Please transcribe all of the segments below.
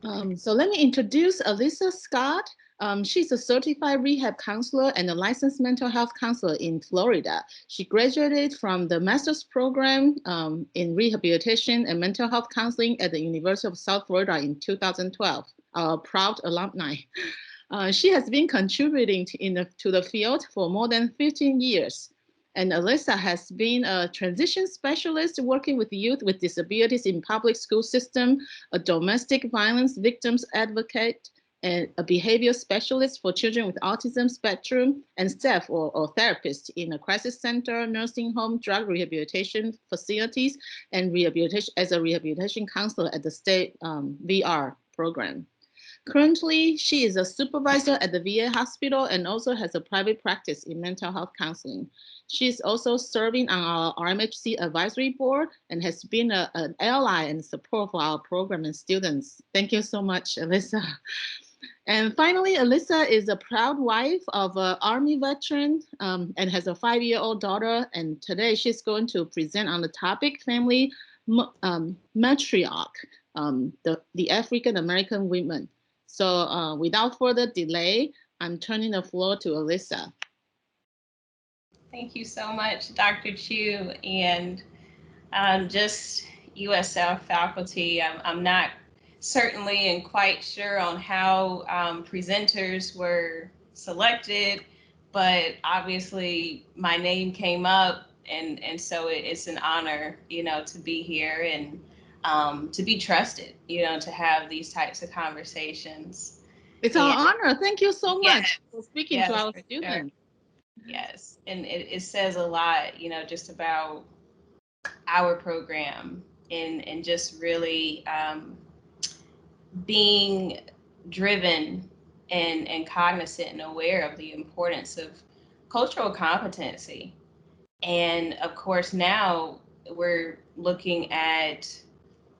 So let me introduce Alyssa Scott. She's a certified rehab counselor and a licensed mental health counselor in Florida. She graduated from the master's program in rehabilitation and mental health counseling at the University of South Florida in 2012, our proud alumni. She has been contributing to the field for more than 15 years. And Alyssa has been a transition specialist working with youth with disabilities in public school system, a domestic violence victims advocate, and a behavior specialist for children with autism spectrum, and staff or therapist in a crisis center, nursing home, drug rehabilitation facilities, and rehabilitation as a rehabilitation counselor at the state VR program. Currently, she is a supervisor at the VA hospital and also has a private practice in mental health counseling. She is also serving on our RMHC advisory board and has been an ally and support for our program and students. Thank you so much, Alyssa. And finally, Alyssa is a proud wife of an Army veteran and has a 5-year-old daughter. And today she's going to present on the topic family matriarch, the African American women. So without further delay, I'm turning the floor to Alyssa. Thank you so much, Dr. Chu, and just USF faculty. I'm not certainly and quite sure on how presenters were selected, but obviously my name came up, and so it's an honor, to be here and to be trusted, to have these types of conversations. It's And our honor. Thank you so yes, much for speaking to yes, our for sure. students. Yes, and it says a lot, just about our program and just really being driven and cognizant and aware of the importance of cultural competency. And of course, now we're looking at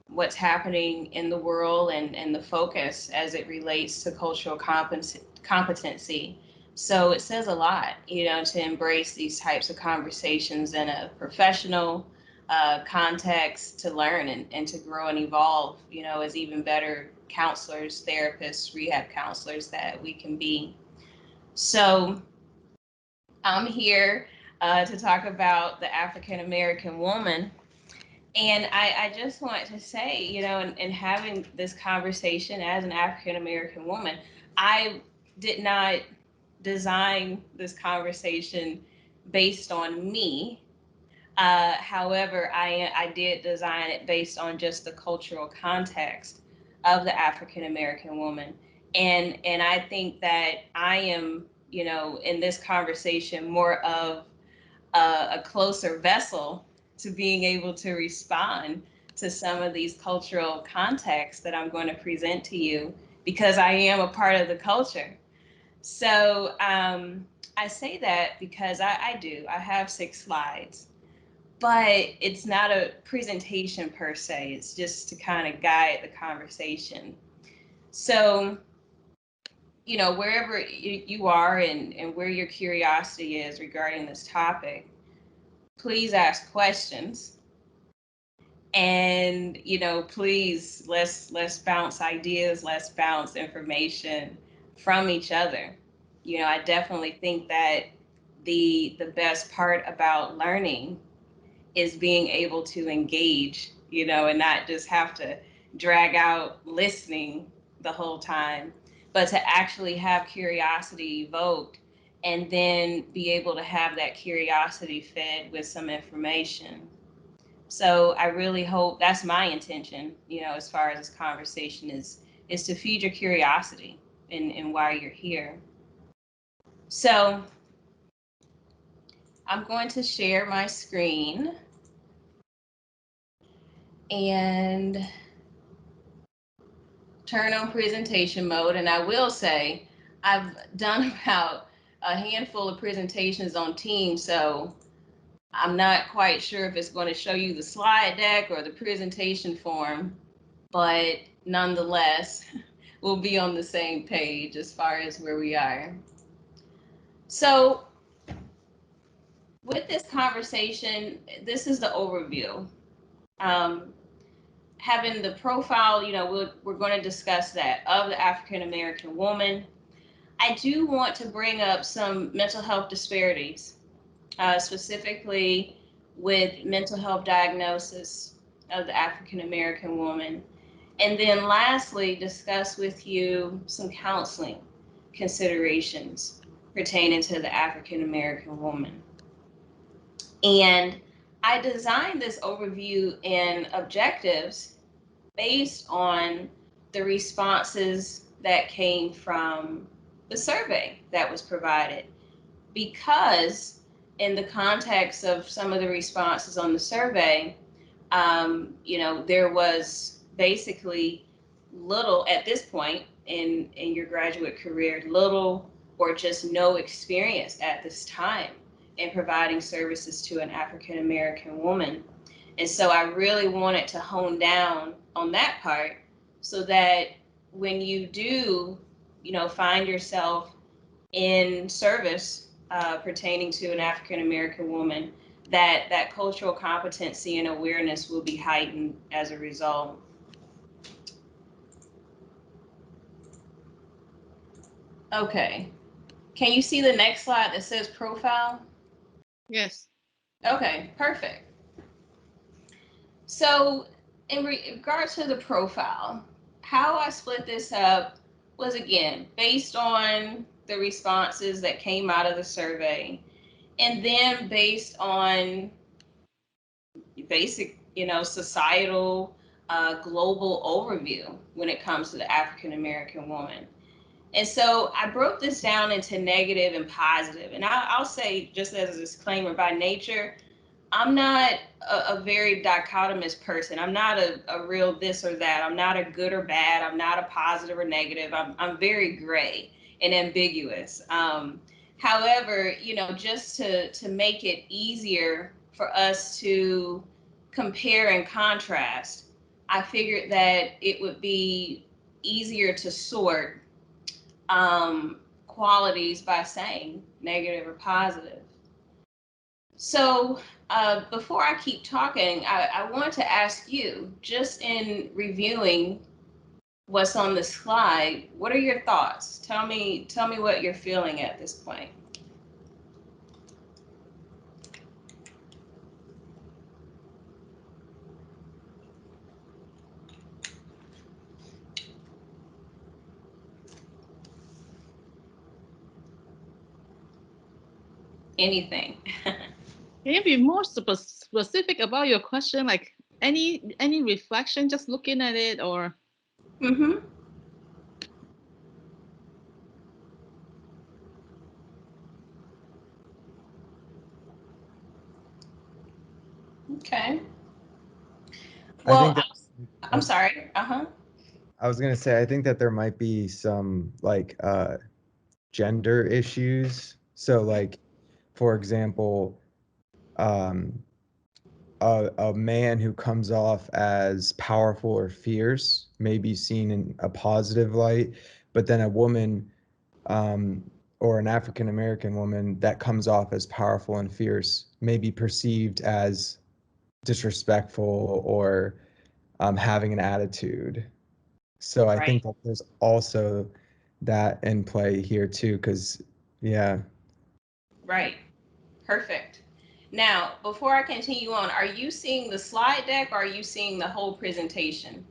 what's happening in the world and the focus as it relates to cultural competency. So it says a lot, to embrace these types of conversations in a professional context, to learn and to grow and evolve, as even better counselors, therapists, rehab counselors that we can be. So I'm here to talk about the African American woman. And I just want to say, in having this conversation as an African American woman, I did not design this conversation based on me. However, I did design it based on just the cultural context of the African American woman. And I think that I am, in this conversation more of a closer vessel to being able to respond to some of these cultural contexts that I'm going to present to you because I am a part of the culture. So I say that because I do. I have 6 slides, but it's not a presentation per se. It's just to kind of guide the conversation. So, wherever you are and where your curiosity is regarding this topic, please ask questions. And please let's bounce ideas, let's bounce information from each other. I definitely think that the best part about learning is being able to engage, and not just have to drag out listening the whole time, but to actually have curiosity evoked and then be able to have that curiosity fed with some information. So I really hope that's my intention, as far as this conversation is to feed your curiosity and why you're here. So I'm going to share my screen and turn on presentation mode. And I will say I've done about a handful of presentations on Teams, so I'm not quite sure if it's going to show you the slide deck or the presentation form, but nonetheless, we'll be on the same page as far as where we are. So with this conversation, this is the overview. having the profile, we're going to discuss that of the African American woman. I do want to bring up some mental health disparities, specifically with mental health diagnosis of the African American woman. And then lastly, discuss with you some counseling considerations pertaining to the African American woman. And I designed this overview and objectives based on the responses that came from the survey that was provided, because in the context of some of the responses on the survey, there was basically little at this point in your graduate career, little or just no experience at this time in providing services to an African American woman. And so I really wanted to hone down on that part so that when you do, find yourself in service pertaining to an African American woman, that cultural competency and awareness will be heightened as a result. Okay. Can you see the next slide that says profile? Yes. Okay, perfect. So in regards to the profile, how I split this up was, again, based on the responses that came out of the survey, and then based on basic, societal, global overview when it comes to the African American woman. And so I broke this down into negative and positive. And I'll say, just as a disclaimer, by nature, I'm not a very dichotomous person. I'm not a real this or that. I'm not a good or bad. I'm not a positive or negative. I'm very gray and ambiguous. However, just to make it easier for us to compare and contrast, I figured that it would be easier to sort qualities by saying negative or positive. So before I keep talking, I want to ask you, just in reviewing what's on the slide, what are your thoughts? Tell me what you're feeling at this point. Anything. Can you be more specific about your question? Like any reflection, just looking at it, or? Mm-hmm. Okay. Well, I'm sorry. Uh-huh. I was gonna say, I think that there might be some like gender issues. So like, for example, um, a man who comes off as powerful or fierce may be seen in a positive light, but then a woman or an African American woman that comes off as powerful and fierce may be perceived as disrespectful or having an attitude. So I think that there's also that in play here too, because yeah. Right. Perfect. Now, before I continue on, are you seeing the slide deck or are you seeing the whole presentation?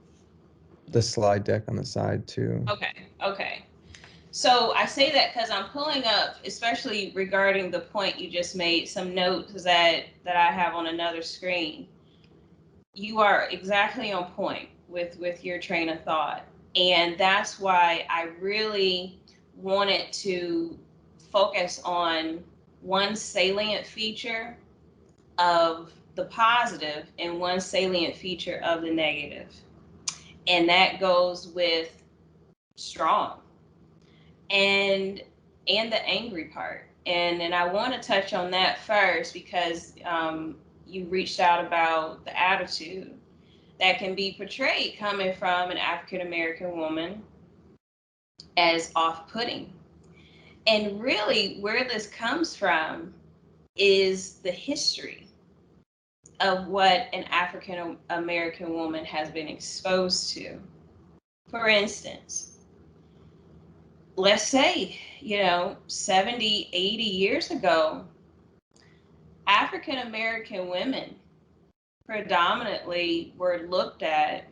The slide deck on the side too. Okay. So I say that because I'm pulling up, especially regarding the point you just made, some notes that I have on another screen. You are exactly on point with your train of thought. And that's why I really wanted to focus on one salient feature of the positive and one salient feature of the negative. And that goes with strong and the angry part. And I want to touch on that first because you reached out about the attitude that can be portrayed coming from an African American woman as off-putting. And really where this comes from is the history of what an African American woman has been exposed to. For instance, let's say, 70, 80 years ago, African American women predominantly were looked at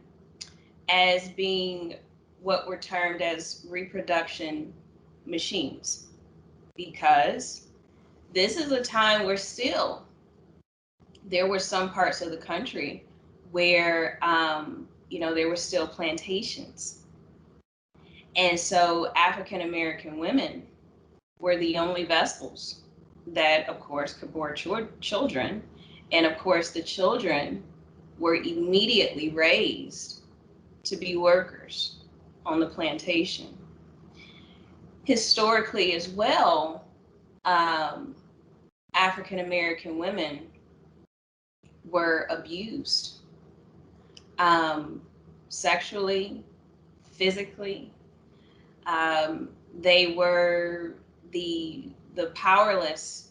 as being what were termed as reproduction machines, because this is a time where still there were some parts of the country where there were still plantations, and so African American women were the only vessels that, of course, could bear children, and of course the children were immediately raised to be workers on the plantation. Historically as well, African American women were abused, sexually, physically. They were the powerless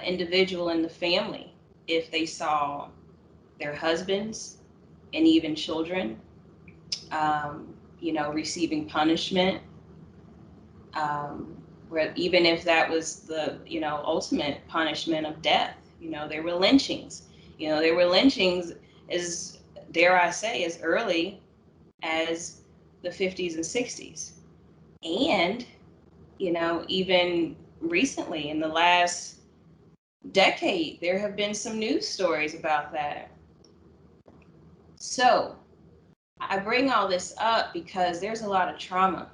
individual in the family if they saw their husbands and even children, receiving punishment, where even if that was the, ultimate punishment of death. There were lynchings. There were lynchings as, dare I say, as early as the 50s and 60s. And, even recently in the last decade, there have been some news stories about that. So I bring all this up because there's a lot of trauma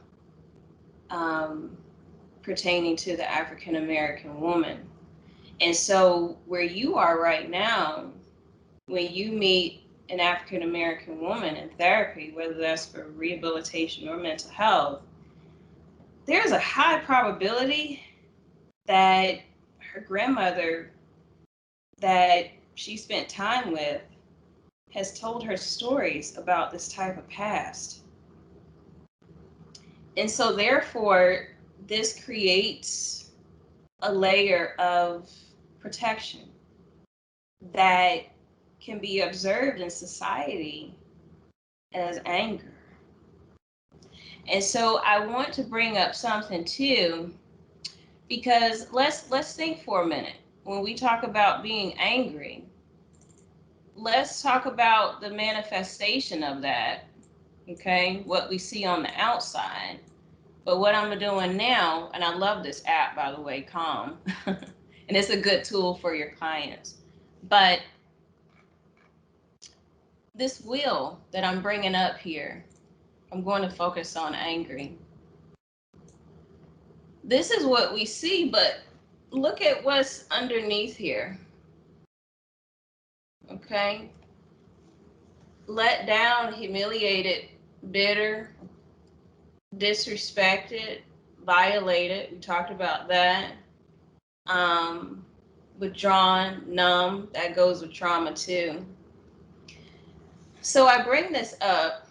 pertaining to the African American woman. And so where you are right now, when you meet an African American woman in therapy, whether that's for rehabilitation or mental health, there's a high probability that her grandmother that she spent time with has told her stories about this type of past. And so therefore, this creates a layer of protection that can be observed in society as anger. And so I want to bring up something too, because let's think for a minute. When we talk about being angry, let's talk about the manifestation of that, okay? What we see on the outside. But what I'm doing now, and I love this app, by the way, Calm, and it's a good tool for your clients. But this wheel that I'm bringing up here, I'm going to focus on angry. This is what we see, but look at what's underneath here. Okay? Let down, humiliated, bitter, disrespected, violated. We talked about that. Withdrawn, numb, that goes with trauma too. So I bring this up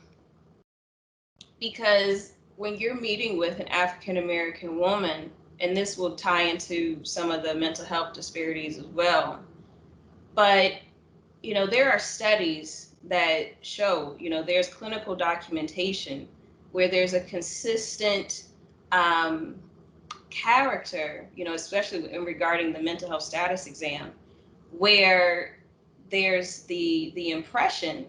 because when you're meeting with an African American woman, and this will tie into some of the mental health disparities as well, but there are studies that show, there's clinical documentation where there's a consistent character, especially in regarding the mental health status exam, where there's the impression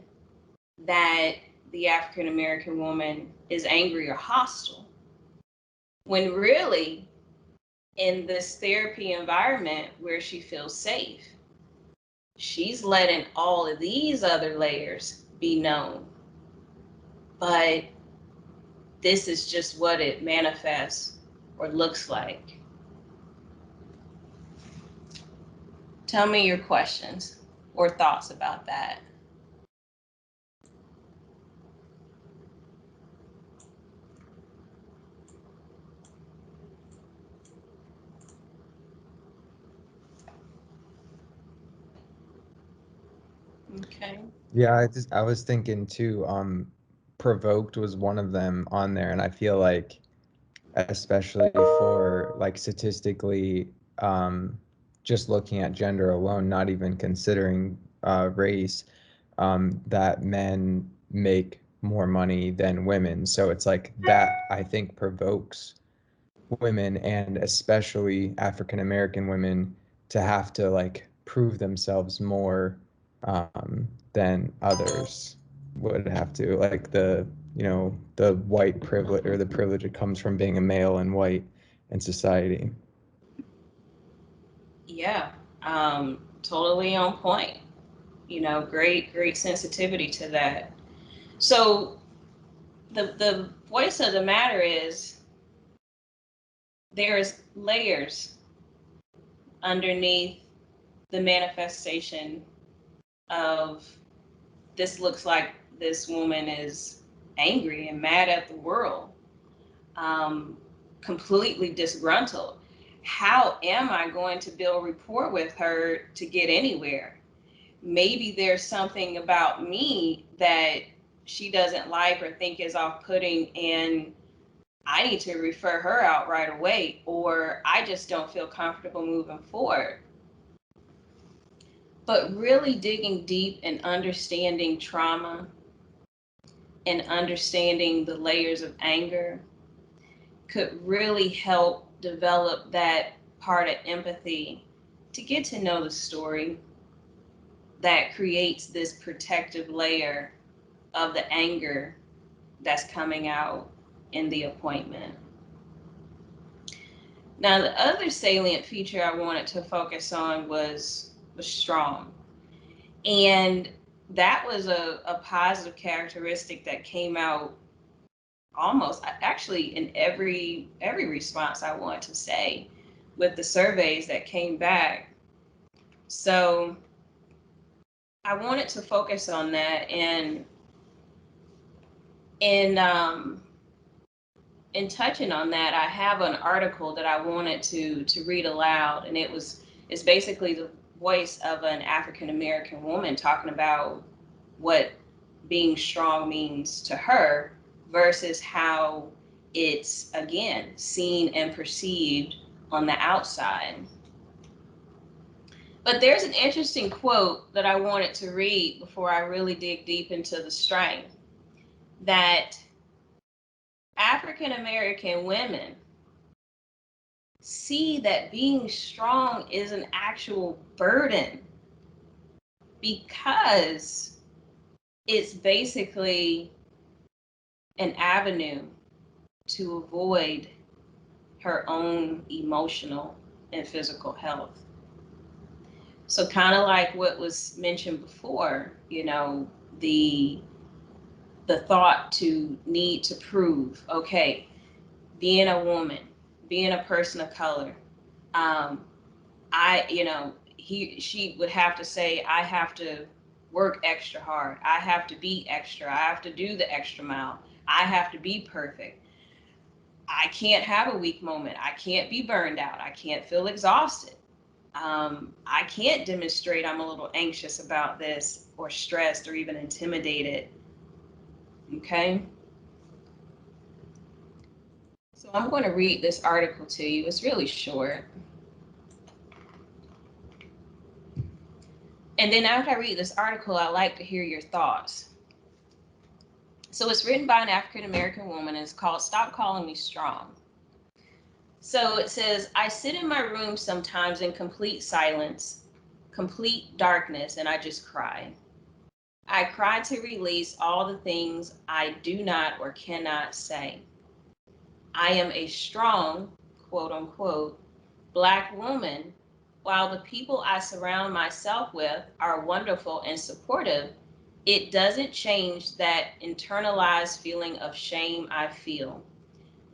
that the African American woman is angry or hostile, when really in this therapy environment where she feels safe, she's letting all of these other layers be known. But this is just what it manifests or looks like. Tell me your questions or thoughts about that. Okay. Yeah, I was thinking too, provoked was one of them on there, and I feel like especially for like statistically just looking at gender alone, not even considering race, that men make more money than women. So it's like that, I think, provokes women, and especially African American women, to have to like prove themselves more than others would have to. Like the, you know, the white privilege, or the privilege that comes from being a male and white in society. Yeah, totally on point. You know, great sensitivity to that. So the voice of the matter is there's layers underneath the manifestation of this. Looks like this woman is angry and mad at the world, completely disgruntled. How am I going to build rapport with her to get anywhere? Maybe there's something about me that she doesn't like or think is off-putting, and I need to refer her out right away, or I just don't feel comfortable moving forward. But really digging deep and understanding trauma and understanding the layers of anger could really help develop that part of empathy to get to know the story that creates this protective layer of the anger that's coming out in the appointment. Now, the other salient feature I wanted to focus on was strong. And that was a positive characteristic that came out almost actually in every response, I want to say, with the surveys that came back. So I wanted to focus on that, and in touching on that, I have an article that I wanted to read aloud, and it's basically the voice of an African American woman talking about what being strong means to her versus how it's, again, seen and perceived on the outside. But there's an interesting quote that I wanted to read before I really dig deep into the strength, that African American women see that being strong is an actual burden because it's basically an avenue to avoid her own emotional and physical health. So kind of like what was mentioned before, you know, the thought to need to prove, okay, being a woman, being a person of color, she would have to say, I have to work extra hard. I have to be extra. I have to do the extra mile. I have to be perfect. I can't have a weak moment. I can't be burned out. I can't feel exhausted. I can't demonstrate I'm a little anxious about this or stressed or even intimidated. Okay. So I'm going to read this article to you. It's really short. And then after I read this article, I'd like to hear your thoughts. So it's written by an African American woman, and it's called Stop Calling Me Strong. So it says, I sit in my room sometimes in complete silence, complete darkness, and I just cry. I cry to release all the things I do not or cannot say. I am a strong, quote unquote, Black woman. While the people I surround myself with are wonderful and supportive, it doesn't change that internalized feeling of shame I feel.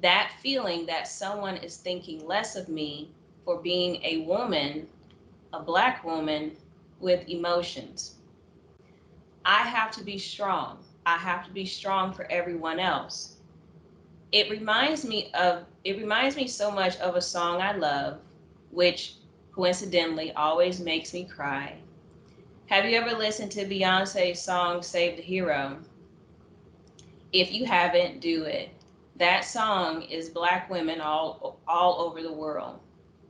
That feeling that someone is thinking less of me for being a woman, a Black woman with emotions. I have to be strong. I have to be strong for everyone else. It reminds me so much of a song I love, which coincidentally always makes me cry. Have you ever listened to Beyonce's song Save the Hero? If you haven't, do it. That song is Black women all over the world.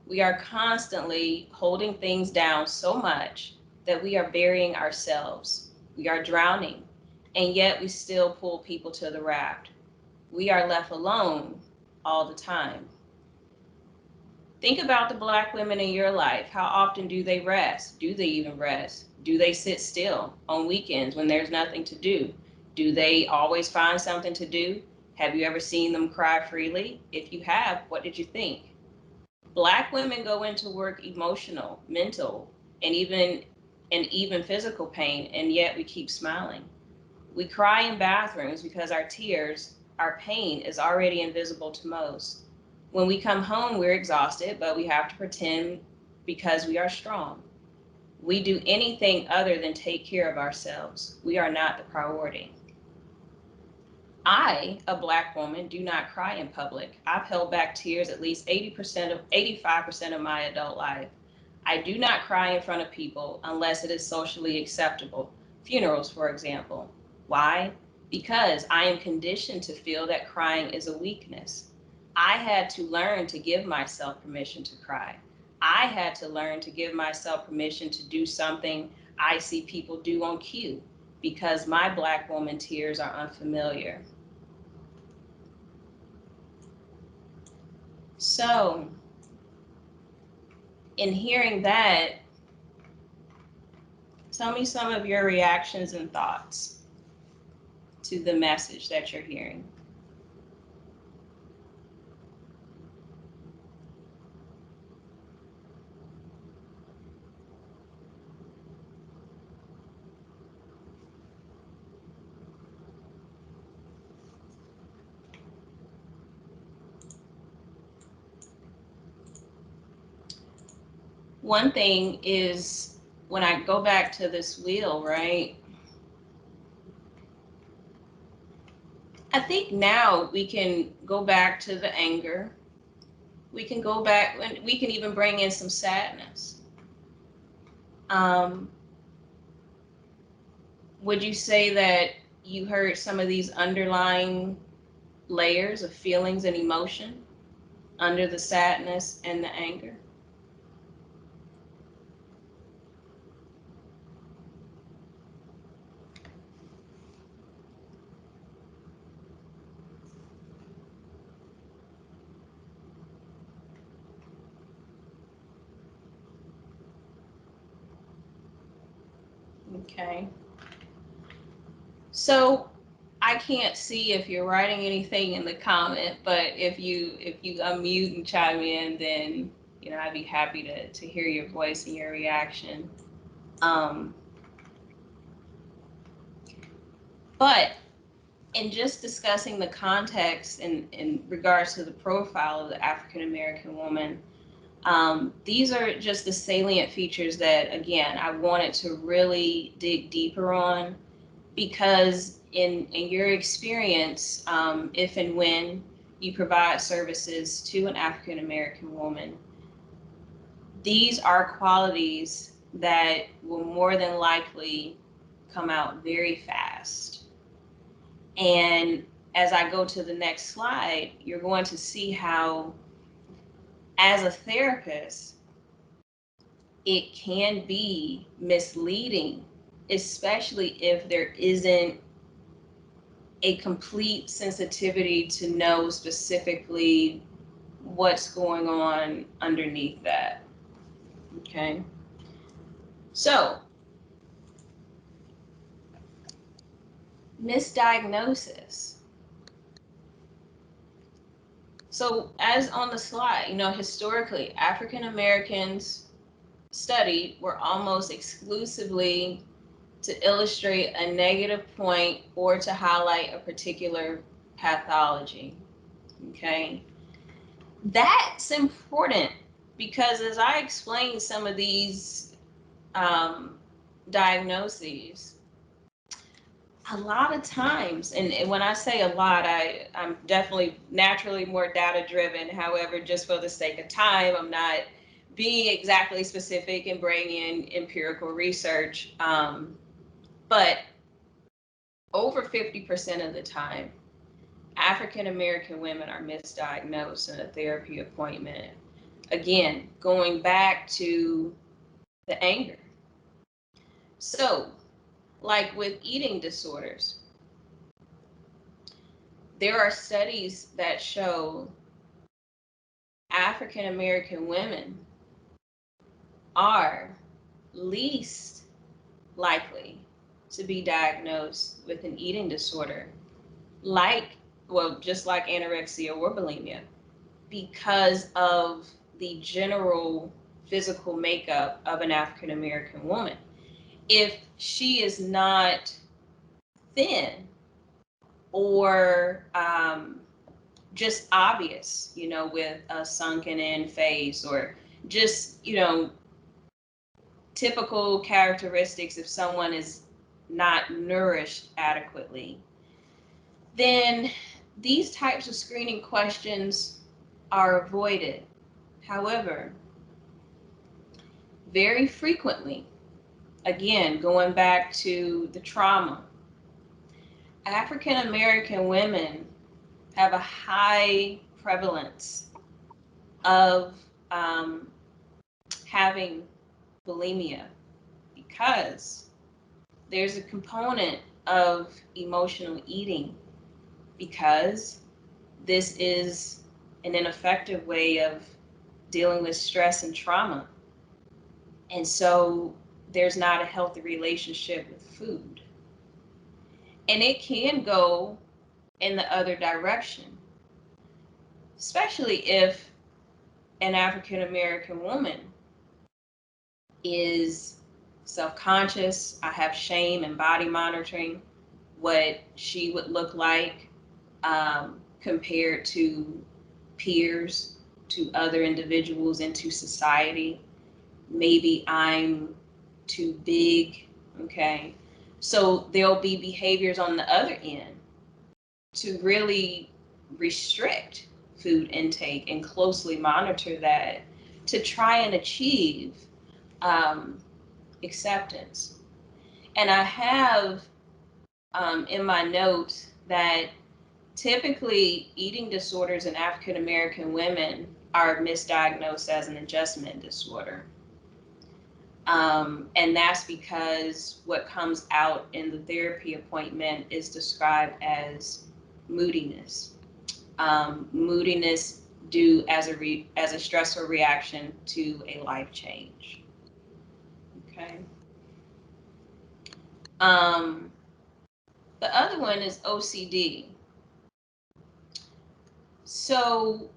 We are constantly holding things down so much that we are burying ourselves. We are drowning, and yet we still pull people to the raft. We are left alone all the time. Think about the Black women in your life. How often do they rest? Do they even rest? Do they sit still on weekends when there's nothing to do? Do they always find something to do? Have you ever seen them cry freely? If you have, what did you think? Black women go into work emotional, mental, and even physical pain, and yet we keep smiling. We cry in bathrooms because our tears, our pain is already invisible to most. When we come home, we're exhausted, but we have to pretend because we are strong. We do anything other than take care of ourselves. We are not the priority. I, a Black woman, do not cry in public. I've held back tears at least 85% of my adult life. I do not cry in front of people unless it is socially acceptable. Funerals, for example. Why? Because I am conditioned to feel that crying is a weakness. I had to learn to give myself permission to cry. I had to learn to give myself permission to do something I see people do on cue because my Black woman tears are unfamiliar. So, in hearing that, tell me some of your reactions and thoughts to the message that you're hearing. One thing is when I go back to this wheel, right? I think now we can go back to the anger. We can go back and we can even bring in some sadness. Would you say that you heard some of these underlying layers of feelings and emotion under the sadness and the anger? Okay. So I can't see if you're writing anything in the comment, but if you unmute and chime in, then I'd be happy to hear your voice and your reaction. But in just discussing the context in regards to the profile of the African American woman, these are just the salient features that, again, I wanted to really dig deeper on, because in your experience, if and when you provide services to an African American woman, these are qualities that will more than likely come out very fast. And as I go to the next slide, you're going to see how, as a therapist, it can be misleading, especially if there isn't a complete sensitivity to know specifically what's going on underneath that. Okay. So, misdiagnosis. So, as on the slide, historically, African Americans studied were almost exclusively to illustrate a negative point or to highlight a particular pathology. Okay. That's important because as I explain some of these diagnoses, a lot of times, and when I say a lot, I'm definitely naturally more data driven. However, just for the sake of time, I'm not being exactly specific and bringing in empirical research. But over 50% of the time, African American women are misdiagnosed in a therapy appointment. again, going back to the anger. So, like with eating disorders, there are studies that show African American women are least likely to be diagnosed with an eating disorder, just like anorexia or bulimia, because of the general physical makeup of an African American woman. If she is not thin or just obvious, with a sunken in face, or just, typical characteristics if someone is not nourished adequately, then these types of screening questions are avoided. However, very frequently, again, going back to the trauma, African American women have a high prevalence of having bulimia, because there's a component of emotional eating, because this is an ineffective way of dealing with stress and trauma. And so there's not a healthy relationship with food. And it can go in the other direction, especially if an African American woman is self-conscious. I have shame and body monitoring what she would look like compared to peers, to other individuals, and to society. Maybe I'm too big, okay? So there'll be behaviors on the other end to really restrict food intake and closely monitor that to try and achieve acceptance. And I have in my notes that typically eating disorders in African American women are misdiagnosed as an adjustment disorder. And that's because what comes out in the therapy appointment is described as moodiness. Moodiness due as a stressor reaction to a life change. Okay. The other one is OCD. So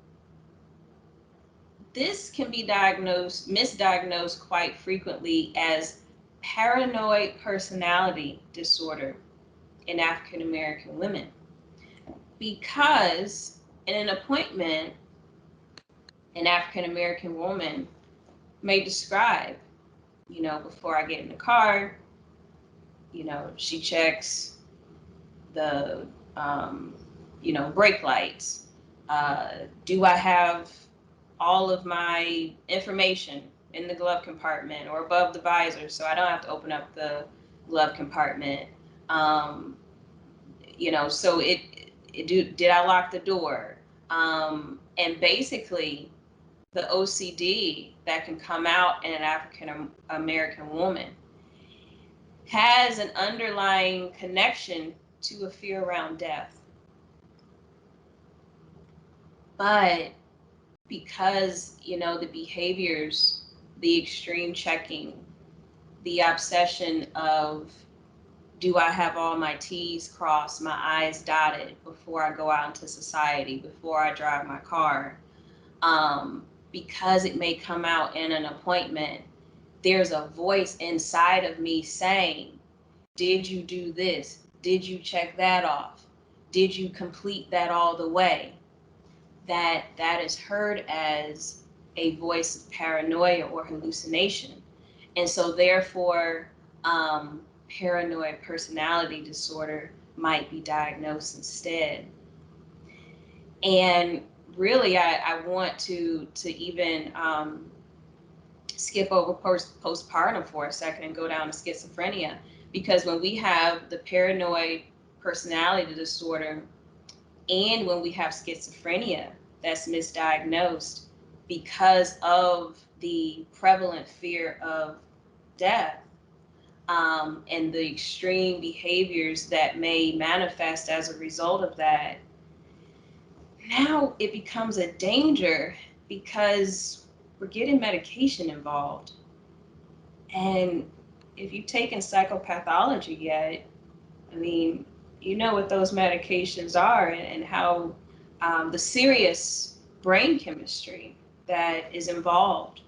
this can be misdiagnosed quite frequently as paranoid personality disorder in African American women, because in an appointment, an African American woman may describe, before I get in the car, she checks the, brake lights. Do I have all of my information in the glove compartment or above the visor so I don't have to open up the glove compartment? So did I lock the door? And basically, the OCD that can come out in an African American woman has an underlying connection to a fear around death. But because, the behaviors, the extreme checking, the obsession of, do I have all my T's crossed, my I's dotted before I go out into society, before I drive my car? Because it may come out in an appointment, there's a voice inside of me saying, did you do this? Did you check that off? Did you complete that all the way? That is heard as a voice of paranoia or hallucination. And so therefore, paranoid personality disorder might be diagnosed instead. And really, I want to even skip over postpartum for a second and go down to schizophrenia, because when we have the paranoid personality disorder and when we have schizophrenia that's misdiagnosed, because of the prevalent fear of death, and the extreme behaviors that may manifest as a result of that, now it becomes a danger because we're getting medication involved. And if you've taken psychopathology yet, I mean, you know what those medications are, and how the serious brain chemistry that is involved,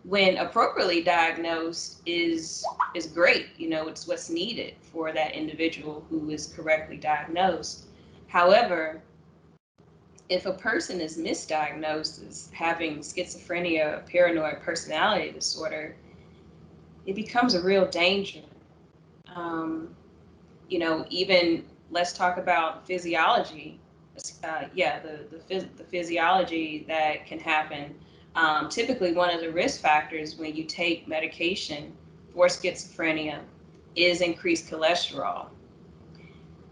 when appropriately diagnosed, is great. You know, it's what's needed for that individual who is correctly diagnosed. However, if a person is misdiagnosed as having schizophrenia or paranoid personality disorder, it becomes a real danger. You know, even let's talk about physiology. The physiology that can happen. Typically, one of the risk factors when you take medication for schizophrenia is increased cholesterol.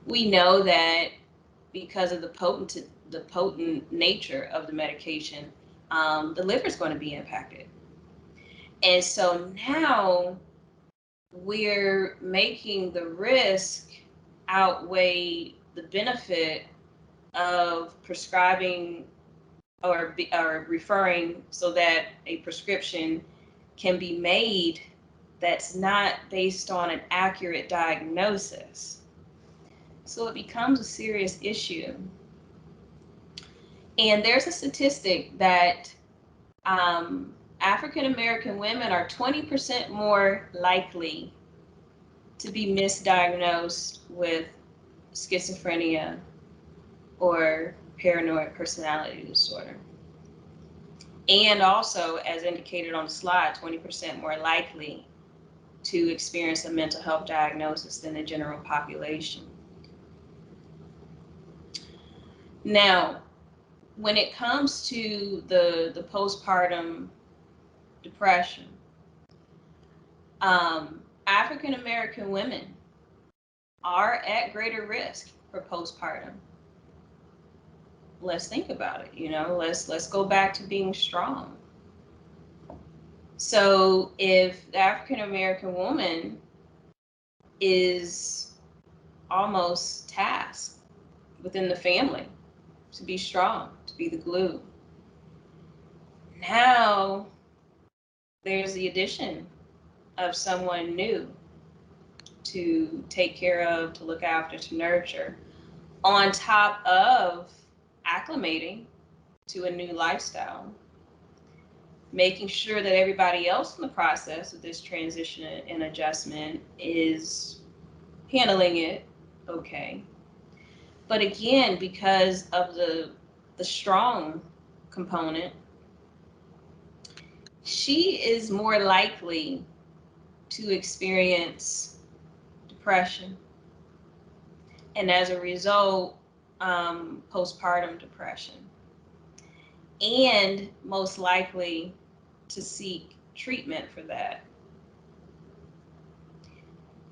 We know that because of the potent nature of the medication, the liver is going to be impacted. And so now we're making the risk outweigh the benefit of prescribing or referring, so that a prescription can be made that's not based on an accurate diagnosis. So it becomes a serious issue. And there's a statistic that African American women are 20% more likely to be misdiagnosed with schizophrenia or paranoid personality disorder. And also, as indicated on the slide, 20% more likely to experience a mental health diagnosis than the general population. Now, when it comes to the postpartum depression, African American women are at greater risk for postpartum. Let's think about it. You know, let's go back to being strong. So if the African American woman is almost tasked within the family to be strong, to be the glue, now there's the addition of someone new to take care of, to look after, to nurture, on top of acclimating to a new lifestyle, making sure that everybody else in the process of this transition and adjustment is handling it okay. But again, because of the strong component, she is more likely to experience depression, and as a result, postpartum depression, and most likely to seek treatment for that.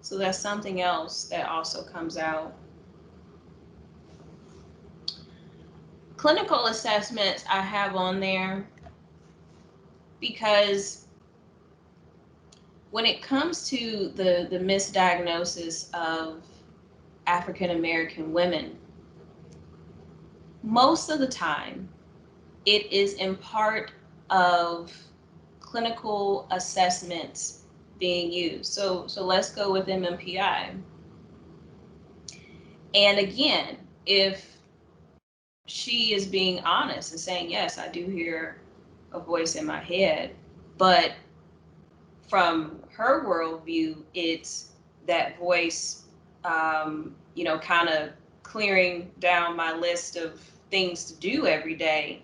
So that's something else that also comes out. Clinical assessments I have on there because when it comes to the misdiagnosis of African American women, most of the time it is in part of clinical assessments being used. So let's go with MMPI. And again, if she is being honest and saying, yes, I do hear a voice in my head, but from her worldview, it's that voice, kind of clearing down my list of things to do every day,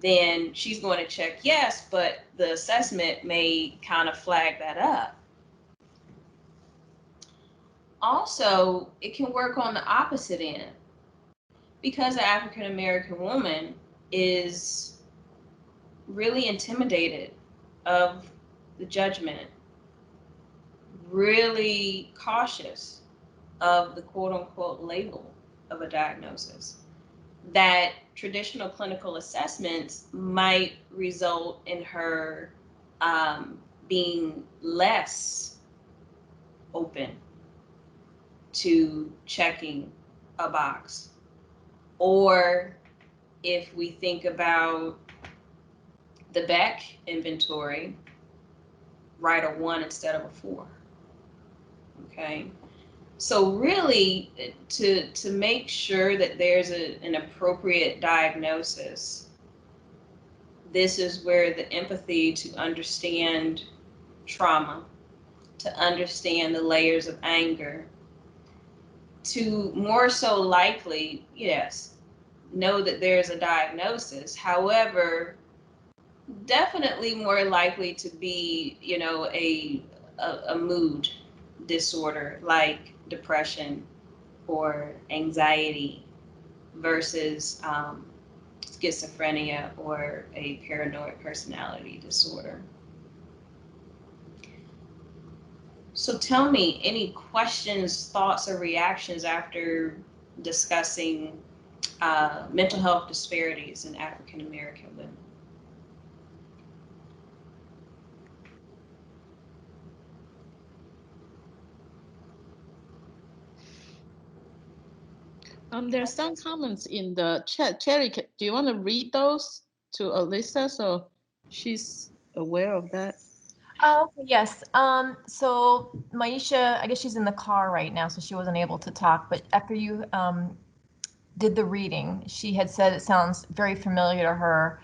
then she's going to check yes, but the assessment may kind of flag that up. Also, it can work on the opposite end, because the African American woman is really intimidated of the judgment, really cautious of the quote unquote label of a diagnosis, that traditional clinical assessments might result in her being less open to checking a box. Or if we think about the Beck inventory, write a 1 instead of a 4. Okay. So really, to make sure that there's an appropriate diagnosis, this is where the empathy to understand trauma, to understand the layers of anger, to more so likely, yes, know that there's a diagnosis. However, definitely more likely to be, you know, a mood disorder like depression or anxiety versus schizophrenia or a paranoid personality disorder. So tell me, any questions, thoughts, or reactions after discussing mental health disparities in African American women? There's some comments in the chat. Cherry, do you want to read those to Alyssa so she's aware of that? Oh, yes. So Maisha, I guess she's in the car right now, so she wasn't able to talk. But after you did the reading, she had said it sounds very familiar to her.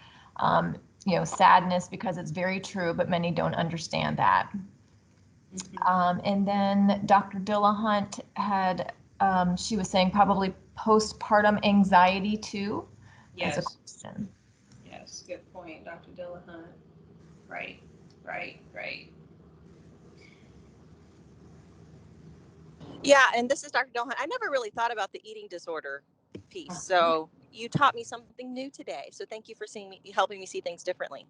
You know, sadness, because it's very true, but many don't understand that. Mm-hmm. And then Dr. Dillahunt had, she was saying probably postpartum anxiety too. Yes. As a question. Yes, good point, Dr. Dillahunt. Right. Yeah, and this is Dr. Dillahunt. I never really thought about the eating disorder piece, so you taught me something new today. So thank you for helping me see things differently.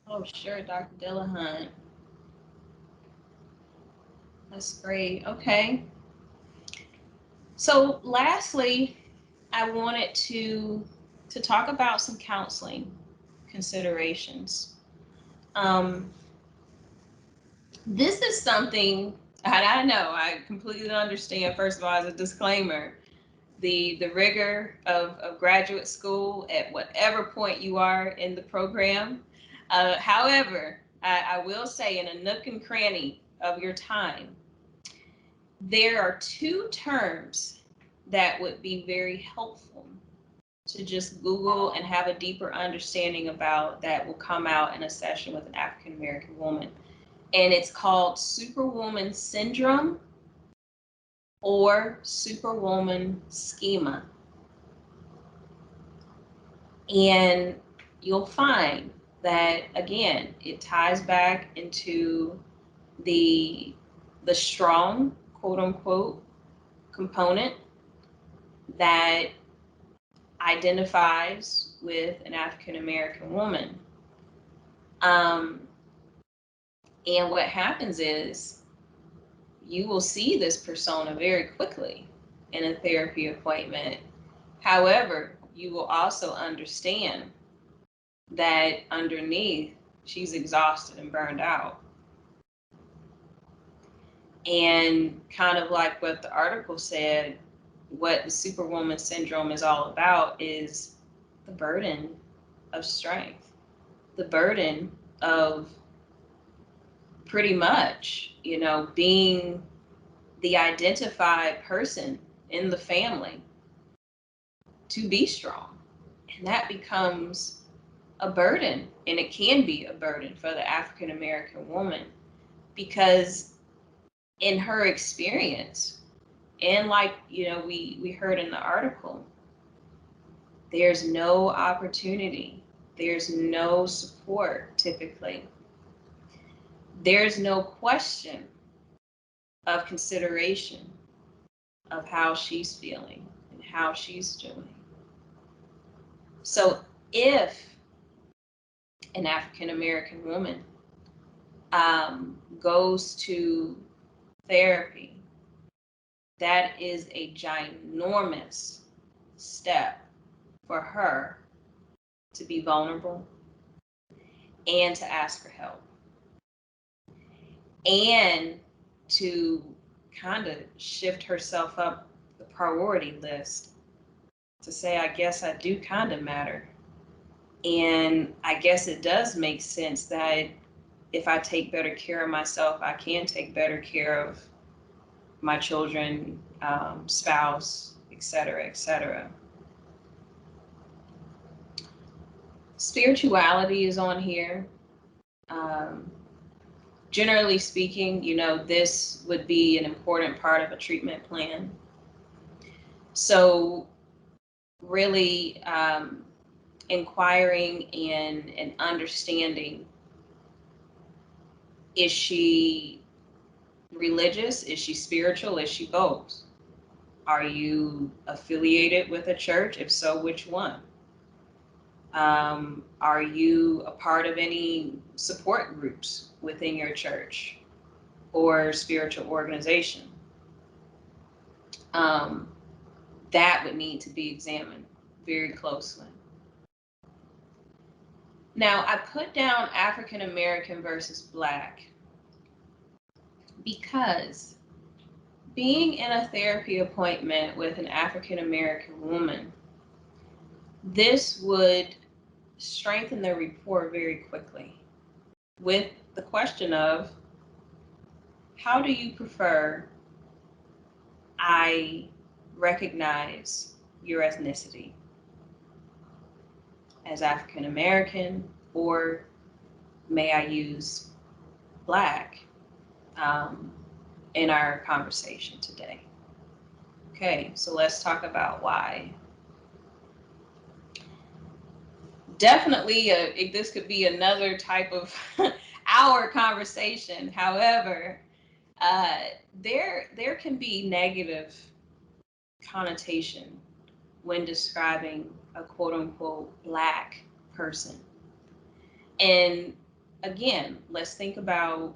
Oh, sure, Dr. Dillahunt. That's great. Okay. So lastly, I wanted to talk about some counseling considerations. This is something, and I know, I completely understand, first of all, as a disclaimer, the rigor of graduate school at whatever point you are in the program. However, I will say, in a nook and cranny of your time, there are 2 terms that would be very helpful to just Google and have a deeper understanding about, that will come out in a session with an African American woman. And it's called Superwoman Syndrome or Superwoman Schema. And you'll find that, again, it ties back into the strong, quote unquote, component that identifies with an African American woman. And what happens is, you will see this persona very quickly in a therapy appointment. However, you will also understand that underneath, she's exhausted and burned out. And kind of like what the article said, what the Superwoman Syndrome is all about is the burden of strength, the burden of pretty much, you know, being the identified person in the family to be strong. And that becomes a burden, and it can be a burden for the African American woman, because in her experience, and like, you know, we heard in the article, there's no opportunity, there's no support typically, there's no question of consideration of how she's feeling and how she's doing. So if an African American woman goes to therapy, that is a ginormous step for her to be vulnerable and to ask for help and to kind of shift herself up the priority list to say, I guess I do kind of matter. And I guess it does make sense that if I take better care of myself, I can take better care of my children, spouse, et cetera, et cetera. Spirituality is on here. Generally speaking, this would be an important part of a treatment plan. So really inquiring and understanding, is she religious? Is she spiritual? Is she both? Are you affiliated with a church? If so, which one? Are you a part of any support groups within your church or spiritual organization? That would need to be examined very closely. Now, I put down African American versus Black because being in a therapy appointment with an African American woman, this would strengthen the rapport very quickly with the question of, how do you prefer I recognize your ethnicity? As African American, or may I use Black in our conversation today? Okay, so let's talk about why. Definitely, this could be another type of hour conversation. However, there can be negative connotation when describing a quote unquote Black person. And again, let's think about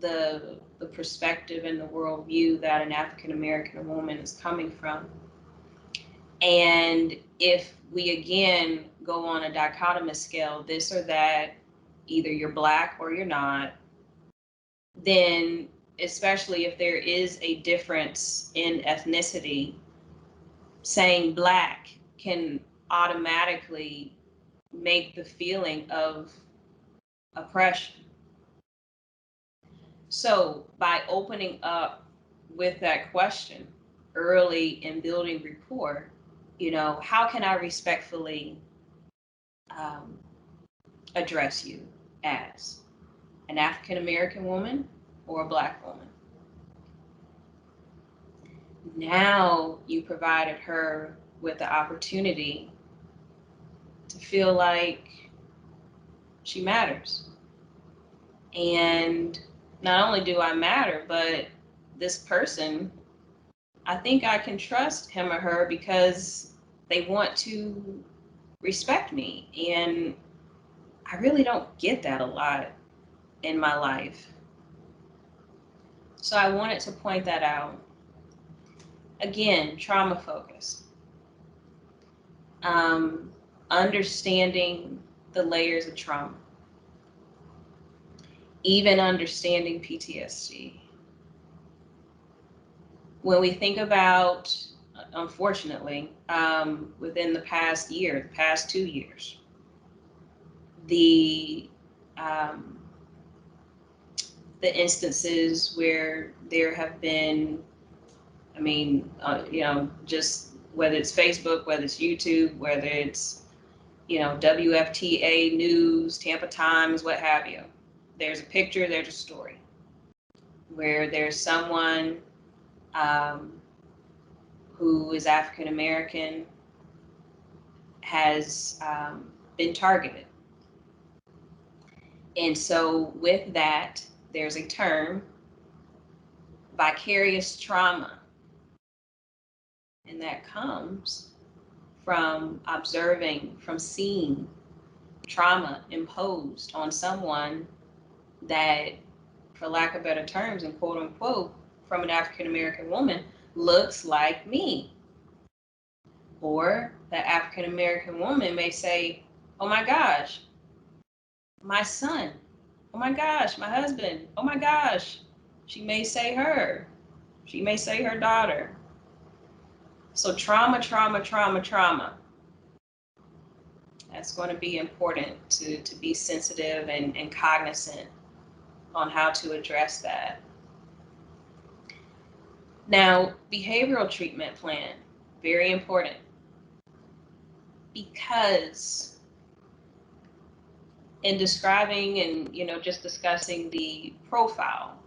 the perspective and the worldview that an African American woman is coming from. And if we again go on a dichotomous scale, this or that, either you're Black or you're not, then especially if there is a difference in ethnicity, saying Black can automatically make the feeling of oppression. So by opening up with that question early in building rapport, how can I respectfully address you as an African American woman or a Black woman? Now you provided her with the opportunity to feel like she matters. And not only do I matter, but this person, I think I can trust him or her because they want to respect me. And I really don't get that a lot in my life. So I wanted to point that out. Again, trauma focused. Understanding the layers of trauma. Even understanding PTSD. When we think about, unfortunately, within the past 2 years, the instances where there have been, just whether it's Facebook, whether it's YouTube, whether it's, WFTA News, Tampa Times, what have you. There's a picture, there's a story where there's someone who is African American has been targeted. And so with that, there's a term, vicarious trauma. And that comes from observing, from seeing trauma imposed on someone that, for lack of better terms, and quote unquote, from an African American woman, looks like me. Or the African American woman may say, oh my gosh, my son. Oh my gosh, my husband. Oh my gosh. She may say her. She may say her daughter. So trauma, trauma, trauma, trauma. That's going to be important to be sensitive and cognizant on how to address that. Now, behavioral treatment plan, very important, because in describing and, you know, just discussing the profile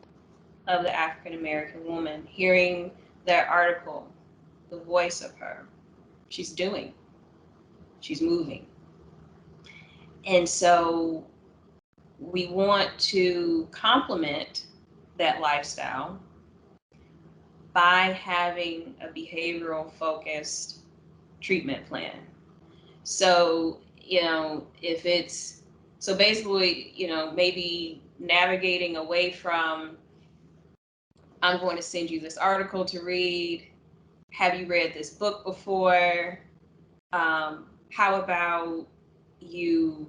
of the African American woman, hearing that article, the voice of her, she's doing, she's moving. And so we want to complement that lifestyle by having a behavioral focused treatment plan. So, you know, if it's, so basically, you know, maybe navigating away from, I'm going to send you this article to read. Have you read this book before? How about you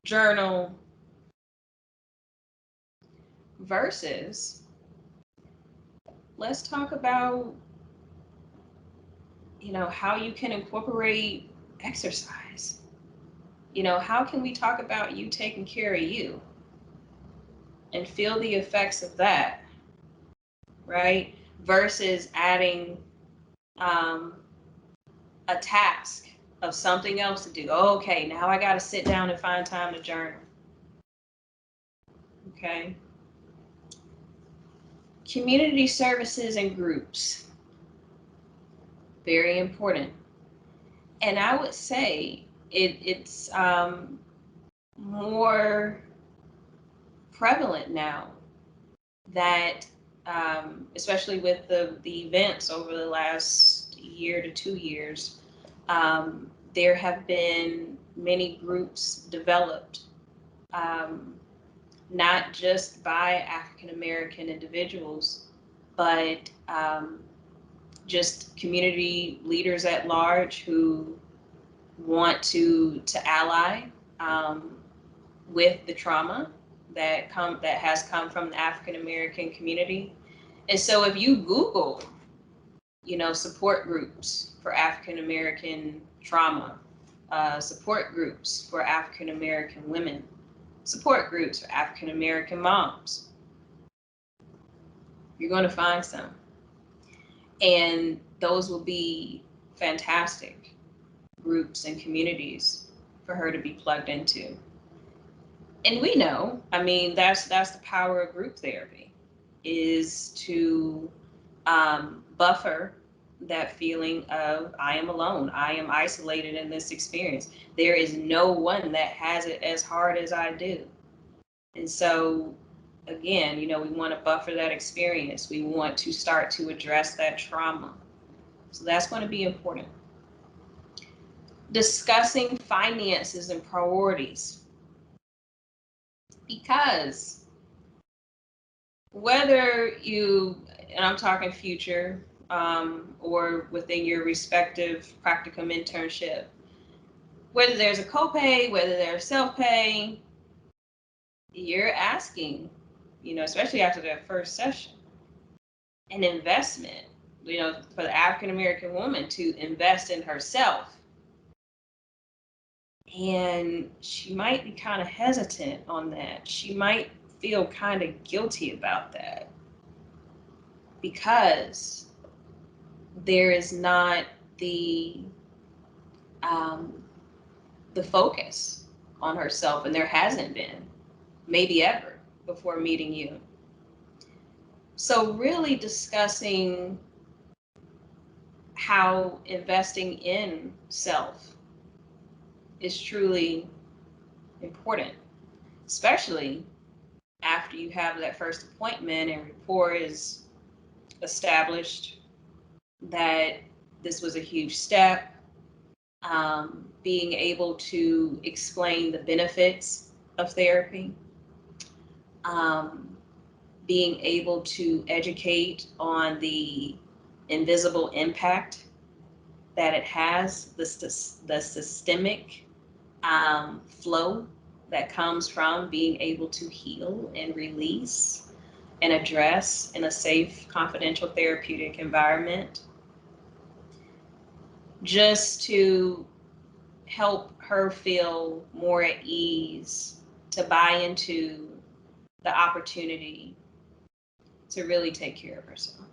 journal? Versus, let's talk about, you know, how you can incorporate exercise. You know, how can we talk about you taking care of you and feel the effects of that, right? Versus adding a task of something else to do. Okay, now I got to sit down and find time to journal. Okay. Community services and groups, very important. And I would say it's more prevalent now that, especially with the events over the last year to 2 years, there have been many groups developed, not just by African American individuals, but just community leaders at large who want to ally with the trauma that has come from the African American community. And so if you Google, you know, support groups for African American trauma, support groups for African American women, support groups for African American moms, you're going to find some. And those will be fantastic groups and communities for her to be plugged into. And we know, I mean, that's the power of group therapy, is to buffer that feeling of I am alone, I am isolated in this experience. There is no one that has it as hard as I do. And so, again, you know, we want to buffer that experience. We want to start to address that trauma. So that's going to be important. Discussing finances and priorities. Because whether you, and I'm talking future, or within your respective practicum internship, whether there's a copay, whether there's self-pay, you're asking, you know, especially after that first session, an investment, you know, for the African American woman to invest in herself. And she might be kind of hesitant on that. She might feel kind of guilty about that because there is not the focus on herself, and there hasn't been, maybe ever, before meeting you. So really discussing how investing in self is truly important, especially after you have that first appointment and rapport is established, that this was a huge step. Being able to explain the benefits of therapy, being able to educate on the invisible impact that it has the systemic flow that comes from being able to heal and release and address in a safe, confidential, therapeutic environment, just to help her feel more at ease to buy into the opportunity to really take care of herself.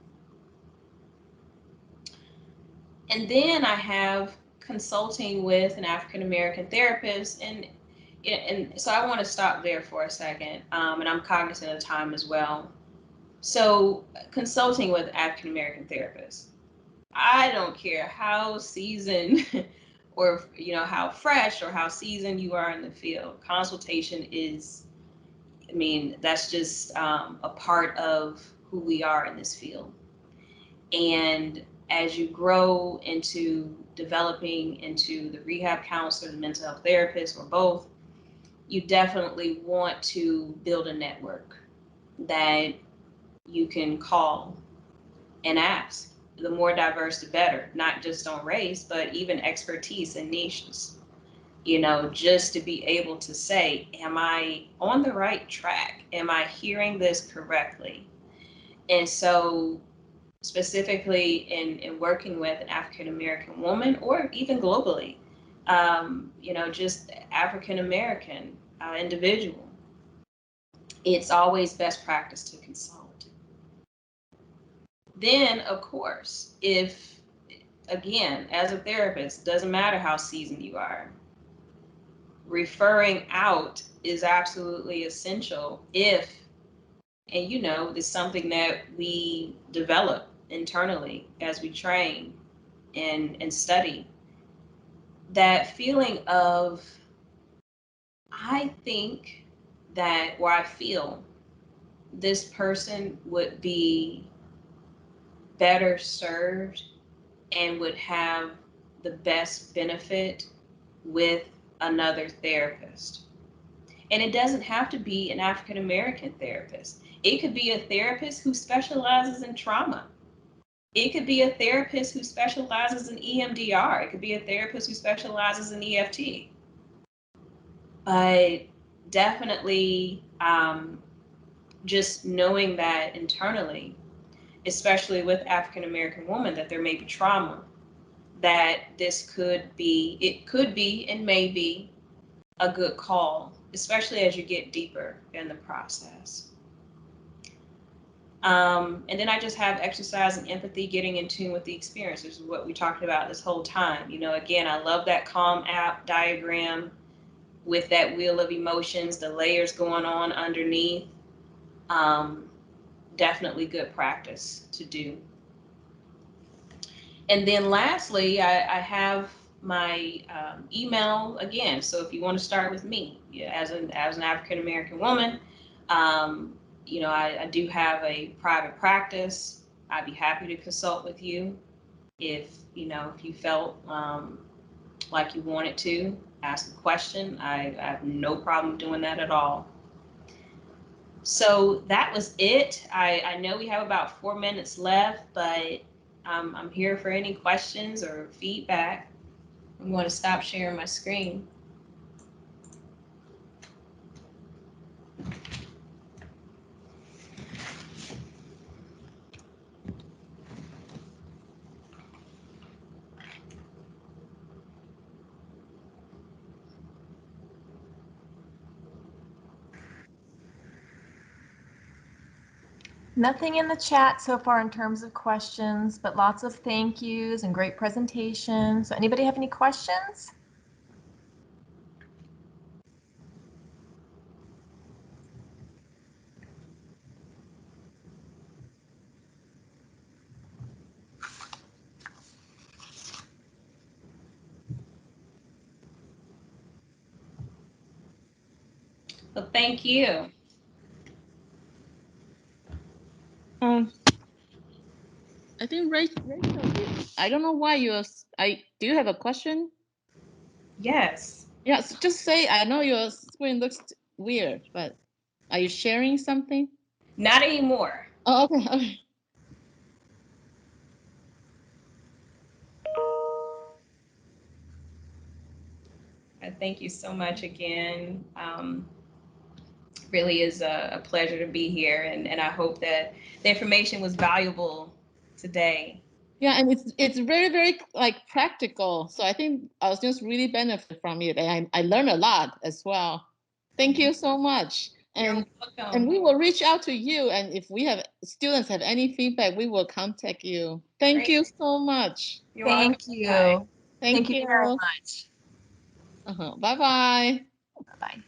And then I have consulting with an African American therapist, and so I want to stop there for a second, and I'm cognizant of time as well. So consulting with African American therapists, I don't care how seasoned or how fresh or how seasoned you are in the field. Consultation is, I mean, that's just a part of who we are in this field. And as you grow into developing into the rehab counselor, the mental health therapist, or both, you definitely want to build a network that you can call and ask. The more diverse, the better, not just on race, but even expertise and niches. Just to be able to say, am I on the right track? Am I hearing this correctly? And so specifically in working with an African American woman, or even globally, just African American individual, it's always best practice to consult. Then, of course, if, again, as a therapist, doesn't matter how seasoned you are, referring out is absolutely essential if, and it's something that we develop internally as we train and study, that feeling of, I think that, or I feel this person would be better served and would have the best benefit with another therapist. And it doesn't have to be an African American therapist. It could be a therapist who specializes in trauma. It could be a therapist who specializes in EMDR. It could be a therapist who specializes in EFT. But definitely just knowing that internally, especially with African American women, that there may be trauma, that it could be and may be a good call, especially as you get deeper in the process. And then I just have exercise and empathy, getting in tune with the experience. This is what we talked about this whole time. Again, I love that CALM app diagram with that wheel of emotions, the layers going on underneath. Definitely good practice to do. And then lastly, I have my email again. So if you want to start with me, as an African American woman, I do have a private practice. I'd be happy to consult with you if you felt like you wanted to ask a question. I have no problem doing that at all. So that was it. I know we have about 4 minutes left, but I'm here for any questions or feedback. I'm going to stop sharing my screen. Nothing in the chat so far in terms of questions, but lots of thank yous and great presentation. So anybody have any questions? Well, thank you. I think Rachel, I don't know why do you have a question? Yes. Yes, just say, I know your screen looks weird, but are you sharing something? Not anymore. Oh, okay. Thank you so much again. Really is a pleasure to be here, and I hope that the information was valuable today. Yeah, and it's very, very like practical. So I think I was just really benefit from it, and I learned a lot as well. Thank you so much. You're And welcome. we will reach out to you, and if we have students have any feedback, we will contact you. Thank Great. you so much. You're welcome. Thank you. Bye. Thank you you. very much. Bye bye. Bye.